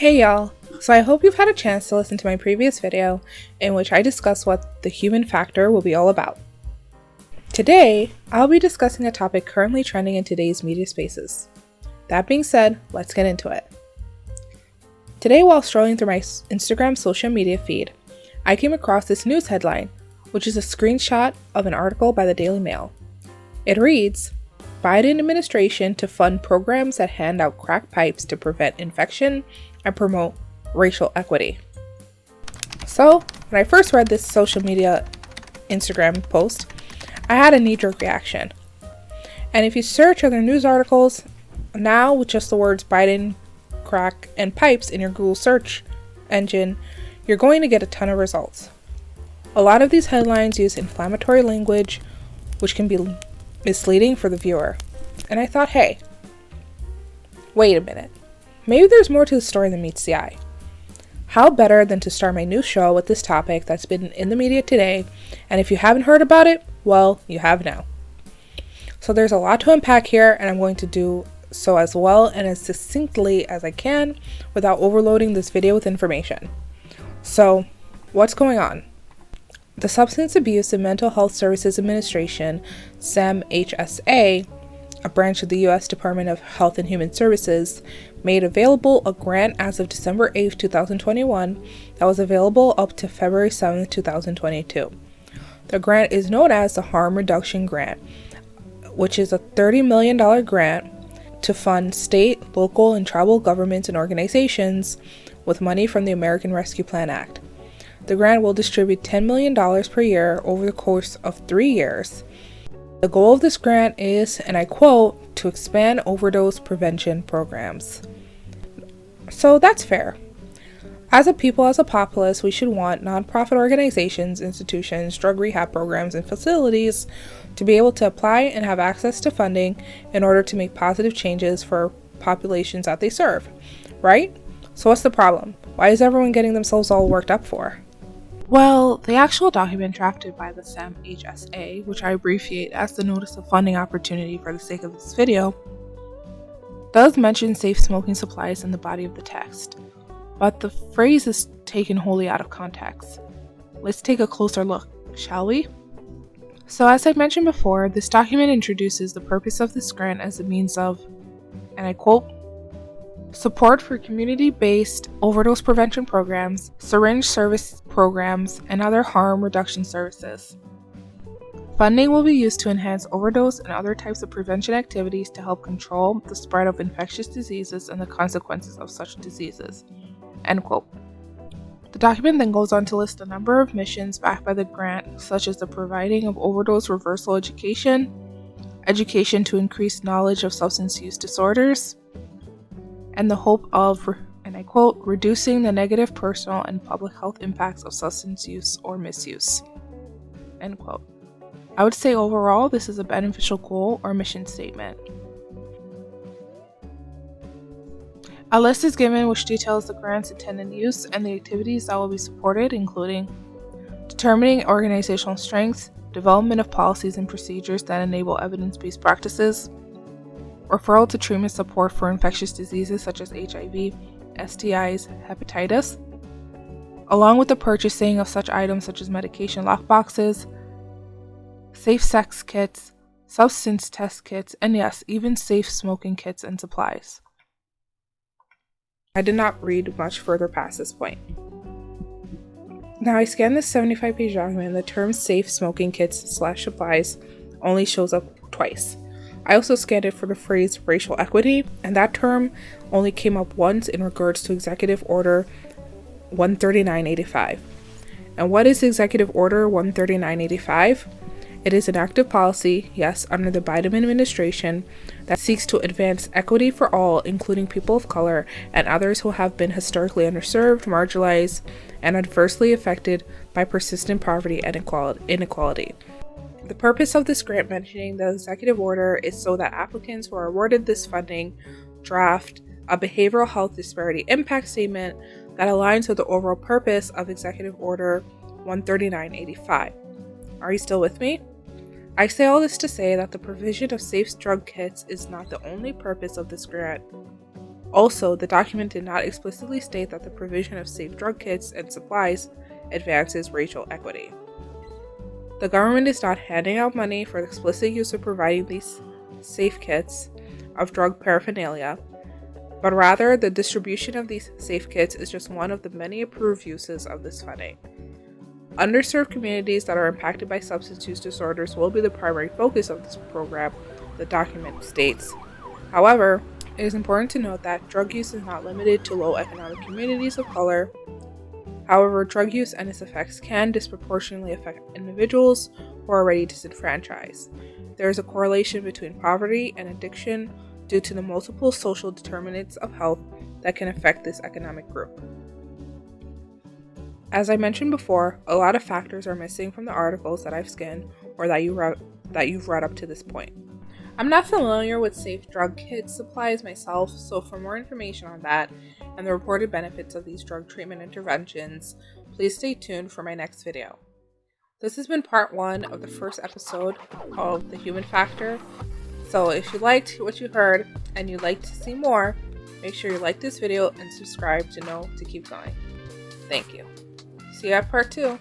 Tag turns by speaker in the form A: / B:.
A: Hey y'all! So I hope you've had a chance to listen to my previous video in which I discuss what the human factor will be all about. Today, I'll be discussing a topic currently trending in today's media spaces. That being said, let's get into it. Today, while strolling through my Instagram social media feed, I came across this news headline, which is a screenshot of an article by the Daily Mail. It reads, Biden administration to fund programs that hand out crack pipes to prevent infection and promote racial equity. So, when I first read this social media Instagram post, I had a knee-jerk reaction. And if you search other news articles, now with just the words Biden, crack, and pipes in your Google search engine, you're going to get a ton of results. A lot of these headlines use inflammatory language, which can be misleading for the viewer. And I thought, hey, wait a minute. Maybe there's more to the story than meets the eye. How better than to start my new show with this topic that's been in the media today, and if you haven't heard about it, well, you have now. So there's a lot to unpack here, and I'm going to do so as well and as succinctly as I can without overloading this video with information. So, what's going on? The Substance Abuse and Mental Health Services Administration, SAMHSA, a branch of the U.S. Department of Health and Human Services, made available a grant as of December 8, 2021 that was available up to February 7, 2022. The grant is known as the Harm Reduction Grant, which is a $30 million grant to fund state, local, and tribal governments and organizations with money from the American Rescue Plan Act. The grant will distribute $10 million per year over the course of 3 years. The goal of this grant is, and I quote, to expand overdose prevention programs. So that's fair. As a people, as a populace, we should want nonprofit organizations, institutions, drug rehab programs, and facilities to be able to apply and have access to funding in order to make positive changes for populations that they serve, right? So what's the problem? Why is everyone getting themselves all worked up for? Well, the actual document drafted by the SAMHSA, which I abbreviate as the Notice of Funding Opportunity for the sake of this video, does mention safe smoking supplies in the body of the text, but the phrase is taken wholly out of context. Let's take a closer look, shall we? So as I mentioned before, this document introduces the purpose of this grant as a means of, and I quote, support for community-based overdose prevention programs, syringe service programs, and other harm reduction services. Funding will be used to enhance overdose and other types of prevention activities to help control the spread of infectious diseases and the consequences of such diseases. End quote. The document then goes on to list a number of missions backed by the grant, such as the providing of overdose reversal education, education to increase knowledge of substance use disorders, and the hope of, and I quote, reducing the negative personal and public health impacts of substance use or misuse. End quote. I would say overall, this is a beneficial goal or mission statement. A list is given which details the grant's intended use and the activities that will be supported, including determining organizational strengths, development of policies and procedures that enable evidence-based practices, referral to treatment support for infectious diseases such as HIV, STIs, hepatitis, along with the purchasing of such items such as medication lockboxes, safe sex kits, substance test kits, and yes, even safe smoking kits and supplies. I did not read much further past this point. Now I scanned this 75-page document and the term safe smoking kits/supplies only shows up twice. I also scanned it for the phrase racial equity, and that term only came up once in regards to Executive Order 13985. And what is Executive Order 13985? It is an active policy, yes, under the Biden administration that seeks to advance equity for all, including people of color and others who have been historically underserved, marginalized, and adversely affected by persistent poverty and inequality. The purpose of this grant mentioning the executive order is so that applicants who are awarded this funding draft a behavioral health disparity impact statement that aligns with the overall purpose of Executive Order 13985. Are you still with me? I say all this to say that the provision of safe drug kits is not the only purpose of this grant. Also, the document did not explicitly state that the provision of safe drug kits and supplies advances racial equity. The government is not handing out money for the explicit use of providing these safe kits of drug paraphernalia, but rather the distribution of these safe kits is just one of the many approved uses of this funding. Underserved communities that are impacted by substance use disorders will be the primary focus of this program, the document states. However, it is important to note that drug use is not limited to low economic communities of color. However, drug use and its effects can disproportionately affect individuals who are already disenfranchised. There is a correlation between poverty and addiction due to the multiple social determinants of health that can affect this economic group. As I mentioned before, a lot of factors are missing from the articles that I've skimmed or that you've read up to this point. I'm not familiar with safe drug kit supplies myself, so for more information on that and the reported benefits of these drug treatment interventions, please stay tuned for my next video. This has been part 1 of the first episode of The Human Factor. So if you liked what you heard and you'd like to see more, make sure you like this video and subscribe to know to keep going. Thank you. See you at part 2.